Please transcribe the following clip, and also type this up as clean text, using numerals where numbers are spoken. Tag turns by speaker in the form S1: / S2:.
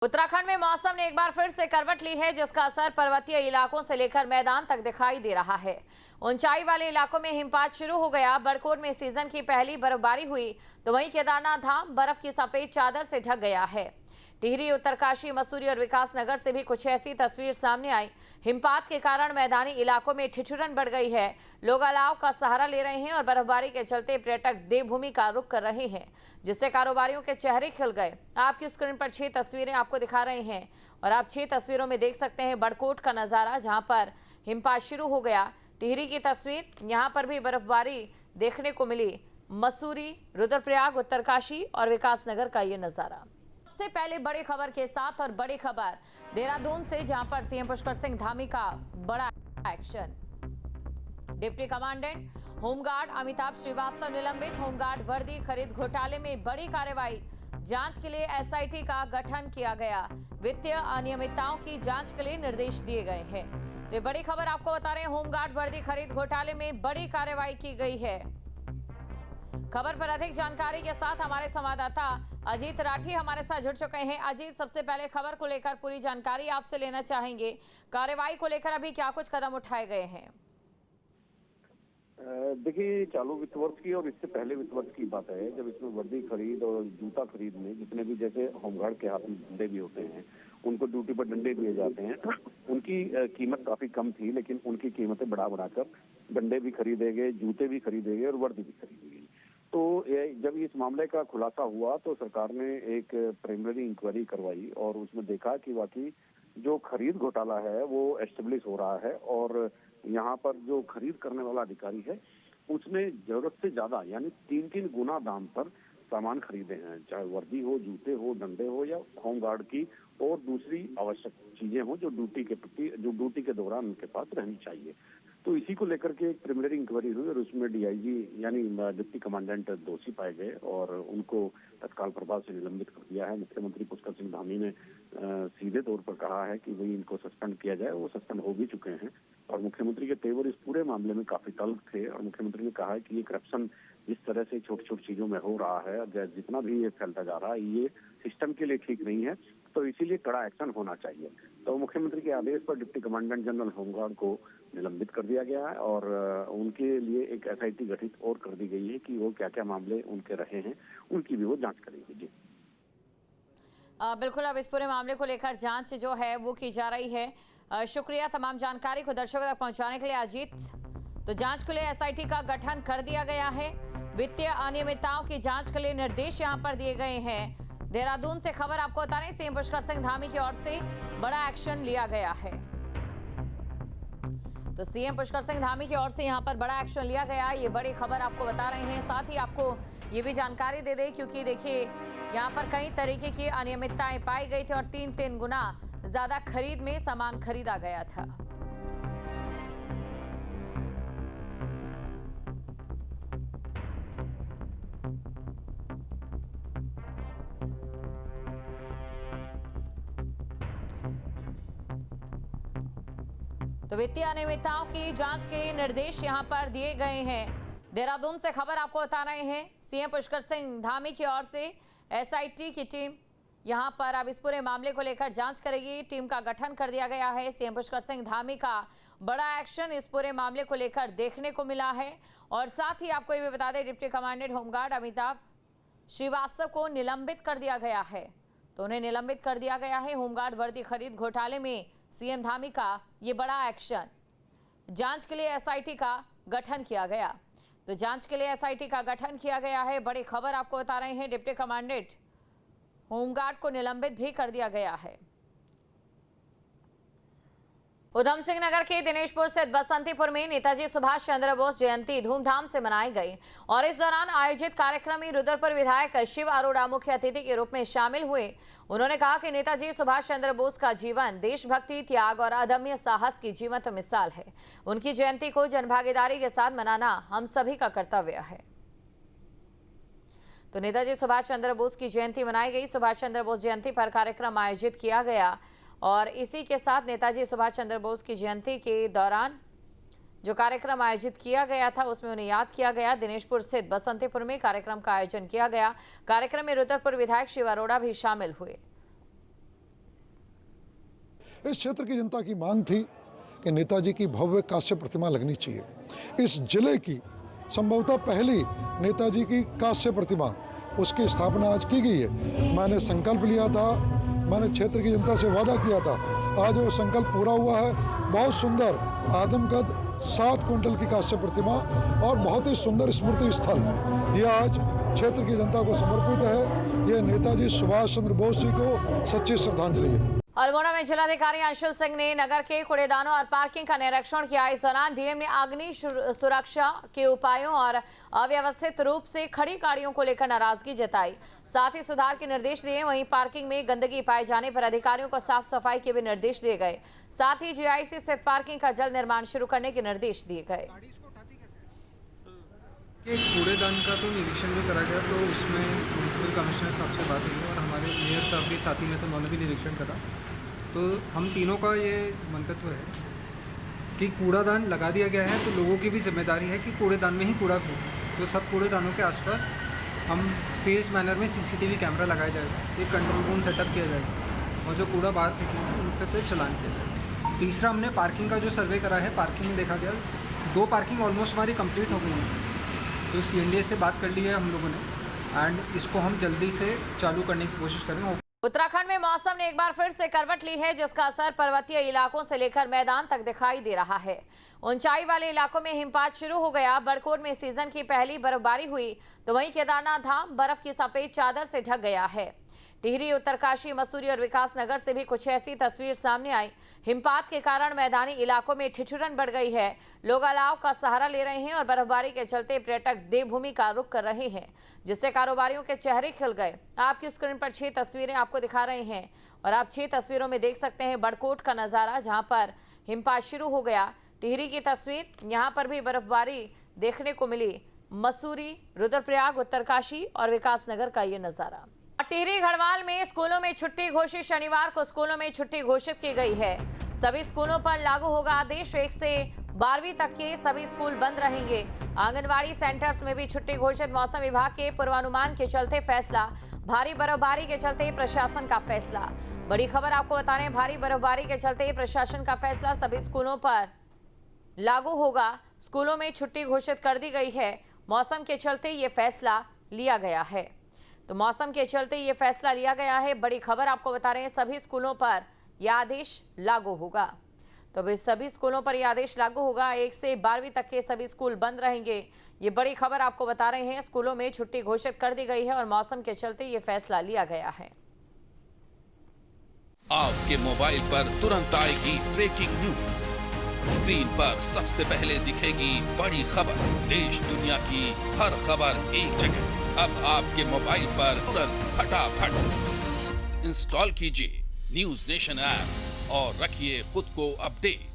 S1: उत्तराखंड में मौसम ने एक बार फिर से करवट ली है, जिसका असर पर्वतीय इलाकों से लेकर मैदान तक दिखाई दे रहा है। ऊंचाई वाले इलाकों में हिमपात शुरू हो गया। बड़कोट में सीजन की पहली बर्फबारी हुई, तो वहीं केदारनाथ धाम बर्फ की सफेद चादर से ढक गया है। टिहरी, उत्तरकाशी, मसूरी और विकासनगर से भी कुछ ऐसी तस्वीर सामने आई। हिमपात के कारण मैदानी इलाकों में ठिठुरन बढ़ गई है। लोग अलाव का सहारा ले रहे हैं और बर्फबारी के चलते पर्यटक देवभूमि का रुख कर रहे हैं, जिससे कारोबारियों के चेहरे खिल गए। आपकी स्क्रीन पर 6 तस्वीरें आपको दिखा रहे हैं और आप 6 तस्वीरों में देख सकते हैं बड़कोट का नजारा, जहां पर हिमपात शुरू हो गया। टिहरी की तस्वीर, यहाँ पर भी बर्फबारी देखने को मिली। मसूरी, रुद्रप्रयाग, उत्तरकाशी और विकासनगर का ये नजारा। सबसे पहले बड़ी खबर के साथ, और बड़ी खबर देहरादून से, जहां पर सीएम पुष्कर सिंह धामी का बड़ा action. Deputy commandant home guard Amitabh Srivastava निलंबित। होमगार्ड वर्दी खरीद घोटाले में बड़ी कार्रवाई। जांच के लिए एसआईटी का गठन किया गया। वित्तीय अनियमितताओं की जांच के लिए निर्देश दिए गए हैं। तो ये बड़ी खबर आपको बता रहे हैं, होमगार्ड वर्दी खरीद घोटाले में बड़ी कार्रवाई की गई है। खबर पर अधिक जानकारी के साथ हमारे संवाददाता अजीत राठी हमारे साथ जुड़ चुके हैं। अजीत, सबसे पहले खबर को लेकर पूरी जानकारी आपसे लेना चाहेंगे। कार्रवाई को लेकर अभी क्या कुछ कदम उठाए गए हैं?
S2: देखिए, चालू वित्त वर्ष की और इससे पहले वित्त वर्ष की बात है, जब इसमें वर्दी खरीद और जूता खरीद में जितने भी, जैसे होमगार्ड के हाथ में डंडे भी होते हैं, उनको ड्यूटी पर डंडे दिए जाते हैं, उनकी कीमत काफी कम थी, लेकिन उनकी कीमतें बढ़ाकर डंडे भी खरीदे गए, जूते भी खरीदे गए और वर्दी भी खरीदी गई। तो जब इस मामले का खुलासा हुआ तो सरकार ने एक प्रिलिमिनरी इंक्वायरी करवाई और उसमें देखा कि वाकई जो खरीद घोटाला है वो एस्टेब्लिश हो रहा है और यहाँ पर जो खरीद करने वाला अधिकारी है उसने जरूरत से ज्यादा, यानी 3-3 गुना दाम पर सामान खरीदे हैं, चाहे वर्दी हो, जूते हो, डंडे हो या होमगार्ड की और दूसरी आवश्यक चीजें हो जो ड्यूटी के दौरान उनके पास रहनी चाहिए। तो इसी को लेकर के एक प्रिलिमिनरी इंक्वायरी हुई और उसमें डीआईजी यानी डिप्टी कमांडेंट दोषी पाए गए और उनको तत्काल प्रभाव से निलंबित कर दिया है। मुख्यमंत्री पुष्कर सिंह धामी ने सीधे तौर पर कहा है कि भाई इनको सस्पेंड किया जाए। वो सस्पेंड हो भी चुके हैं और मुख्यमंत्री के तेवर इस पूरे मामले में काफी तल्ख थे और मुख्यमंत्री ने कहा है कि ये करप्शन जिस तरह से छोटी छोटी चीजों में हो रहा है, जितना भी ये फैलता जा रहा है, ये सिस्टम के लिए ठीक नहीं है, तो इसीलिए कड़ा एक्शन होना चाहिए। तो मुख्यमंत्री के आदेश पर डिप्टी कमांडेंट जनरल होमगार्ड को निलंबित कर दिया गया है और उनके लिए एक एसआईटी गठित और कर दी गई है कि वो क्या क्या मामले उनके रहे हैं, उनकी भी वो जांच करेगी। जी
S1: बिल्कुल, अब इस पूरे मामले को लेकर जांच जो है वो की जा रही है। शुक्रिया तमाम जानकारी को दर्शकों तक पहुंचाने के लिए अजीत। तो जांच के लिए एसआईटी का गठन कर दिया गया है। वित्तीय अनियमितताओं की जांच के लिए निर्देश यहां पर दिए गए हैं। देहरादून से खबर आपको बता रहे हैं, सीएम पुष्कर सिंह धामी की ओर से बड़ा एक्शन लिया गया है। तो सीएम पुष्कर सिंह धामी की ओर से यहां पर बड़ा एक्शन लिया गया, ये बड़ी खबर आपको बता रहे हैं। साथ ही आपको ये भी जानकारी दे दें, क्योंकि देखिए यहां पर कई तरीके की अनियमितताएं पाई गई थी और 3-3 गुना ज्यादा खरीद में सामान खरीदा गया था। तो वित्तीय अनियमितताओं की जांच के निर्देश यहां पर दिए गए हैं। देहरादून से खबर आपको बता रहे हैं, सीएम पुष्कर सिंह धामी की ओर से एसआईटी की टीम यहां पर अब इस पूरे मामले को लेकर जांच करेगी। टीम का गठन कर दिया गया है। सीएम पुष्कर सिंह धामी का बड़ा एक्शन इस पूरे मामले को लेकर देखने को मिला है। और साथ ही आपको ये भी बता दें, deputy commandant home guard Amitabh Srivastava को निलंबित कर दिया गया है। तो उन्हें निलंबित कर दिया गया है। होमगार्ड वर्दी खरीद घोटाले में सीएम धामी का ये बड़ा एक्शन। जांच के लिए एसआईटी का गठन किया गया। तो जांच के लिए एसआईटी का गठन किया गया है। बड़ी खबर आपको बता रहे हैं, डिप्टी कमांडेंट होमगार्ड को निलंबित भी कर दिया गया है। उधम सिंह नगर के दिनेशपुर स्थित बसंतीपुर में नेताजी सुभाष चंद्र बोस जयंती धूमधाम से मनाई गई और इस दौरान आयोजित कार्यक्रम में रुद्रपुर विधायक शिव अरोड़ा मुख्य अतिथि के रूप में शामिल हुए। उन्होंने कहा कि नेताजी सुभाष चंद्र बोस का जीवन देशभक्ति, त्याग और अदम्य साहस की जीवंत मिसाल है। उनकी जयंती को जनभागीदारी के साथ मनाना हम सभी का कर्तव्य है। तो नेताजी सुभाष चंद्र बोस की जयंती मनाई गई। सुभाष चंद्र बोस जयंती पर कार्यक्रम आयोजित किया गया और इसी के साथ नेताजी सुभाष चंद्र बोस की जयंती के दौरान जो कार्यक्रम आयोजित किया गया था उसमें उन्हें याद किया गया। दिनेशपुर स्थित बसंतीपुर में कार्यक्रम का आयोजन किया गया। कार्यक्रम में रुद्रपुर विधायक शिव अरोड़ा भी शामिल हुए।
S3: इस क्षेत्र की जनता की मांग थी कि नेताजी की भव्य कांस्य प्रतिमा लगनी चाहिए। इस जिले की संभवतः पहली नेताजी की कांस्य प्रतिमा, उसकी स्थापना आज की गई है। मैंने संकल्प लिया था, मैंने क्षेत्र की जनता से वादा किया था, आज वो संकल्प पूरा हुआ है। बहुत सुंदर आदमकद 7 क्विंटल की कांस्य प्रतिमा और बहुत ही सुंदर स्मृति स्थल ये आज क्षेत्र की जनता को समर्पित है। ये नेताजी सुभाष चंद्र बोस जी को सच्ची श्रद्धांजलि है।
S1: अल्मोड़ा में जिलाधिकारी अंशुल सिंह ने नगर के कूड़ेदानों और पार्किंग का निरीक्षण किया। इस दौरान डीएम ने अग्नि सुरक्षा के उपायों और अव्यवस्थित रूप से खड़ी गाड़ियों को लेकर नाराजगी जताई, साथ ही सुधार के निर्देश दिए। वहीं पार्किंग में गंदगी पाए जाने पर अधिकारियों को साफ सफाई के भी निर्देश दिए गए। साथ ही जीआईसी स्थित पार्किंग का जल्द निर्माण शुरू करने के निर्देश दिए गए।
S4: कूड़ेदान का तो निरीक्षण जो करा गया, तो उसमें म्यूनसिपल कमिश्नर साहब से बात हुई और हमारे मेयर साहब भी साथी में, तो उन्होंने भी निरीक्षण करा। तो हम तीनों का ये मंतव्य है कि कूड़ादान लगा दिया गया है, तो लोगों की भी जिम्मेदारी है कि कूड़ेदान में ही कूड़ा फेंकें। तो सब कूड़ेदानों के आसपास हम फेज मैनर में सीसीटीवी कैमरा लगाया जाएगा, एक कंट्रोल रूम सेटअप किया जाएगा और जो कूड़ा बाहर फेंकेंगे उन पर चलान किया जाएगा। तीसरा, हमने पार्किंग का जो सर्वे करा है, पार्किंग में देखा गया 2 पार्किंग ऑलमोस्ट हमारी कंप्लीट हो गई है। तो सीएनडीए से बात कर ली है हम लोगों ने एंड इसको हम जल्दी से चालू करने की कोशिश करेंगे।
S1: उत्तराखंड में मौसम ने एक बार फिर से करवट ली है, जिसका असर पर्वतीय इलाकों से लेकर मैदान तक दिखाई दे रहा है। ऊंचाई वाले इलाकों में हिमपात शुरू हो गया। बड़कोट में सीजन की पहली बर्फबारी हुई, तो वहीं केदारनाथ धाम बर्फ की सफेद चादर से ढक गया है। टिहरी, उत्तरकाशी, मसूरी और विकासनगर से भी कुछ ऐसी तस्वीर सामने आई। हिमपात के कारण मैदानी इलाकों में ठिठुरन बढ़ गई है। लोग अलाव का सहारा ले रहे हैं और बर्फबारी के चलते पर्यटक देवभूमि का रुख कर रहे हैं, जिससे कारोबारियों के चेहरे खिल गए। आपकी स्क्रीन पर 6 तस्वीरें आपको दिखा रहे हैं और आप 6 तस्वीरों में देख सकते हैं बड़कोट का नज़ारा, जहाँ पर हिमपात शुरू हो गया। टिहरी की तस्वीर, यहाँ पर भी बर्फबारी देखने को मिली। मसूरी, रुद्रप्रयाग, उत्तरकाशी और विकासनगर का ये नज़ारा। टिहरी गढ़वाल में स्कूलों में छुट्टी घोषित। शनिवार को स्कूलों में छुट्टी घोषित की गई है। सभी स्कूलों पर लागू होगा आदेश। 1 से 12वीं तक के सभी स्कूल बंद रहेंगे। आंगनवाड़ी सेंटर्स में भी छुट्टी घोषित। मौसम विभाग के पूर्वानुमान के चलते फैसला। भारी बर्फबारी के चलते प्रशासन का फैसला। बड़ी खबर आपको बता रहे हैं, भारी बर्फबारी के चलते प्रशासन का फैसला सभी स्कूलों पर लागू होगा। स्कूलों में छुट्टी घोषित कर दी गई है। मौसम के चलते ये फैसला लिया गया है। तो मौसम के चलते ये फैसला लिया गया है। बड़ी खबर आपको बता रहे हैं, सभी स्कूलों पर यह आदेश लागू होगा। तो अभी सभी स्कूलों पर यह आदेश लागू होगा। 1 से 12वीं तक के सभी स्कूल बंद रहेंगे। ये बड़ी खबर आपको बता रहे हैं। स्कूलों में छुट्टी घोषित कर दी गई है और मौसम के चलते ये फैसला लिया गया है।
S5: आपके मोबाइल पर तुरंत आएगी ब्रेकिंग न्यूज। स्क्रीन पर सबसे पहले दिखेगी बड़ी खबर। देश दुनिया की हर खबर एक जगह। अब आपके मोबाइल पर तुरंत फटाफट इंस्टॉल कीजिए न्यूज़ नेशन ऐप और रखिए खुद को अपडेट।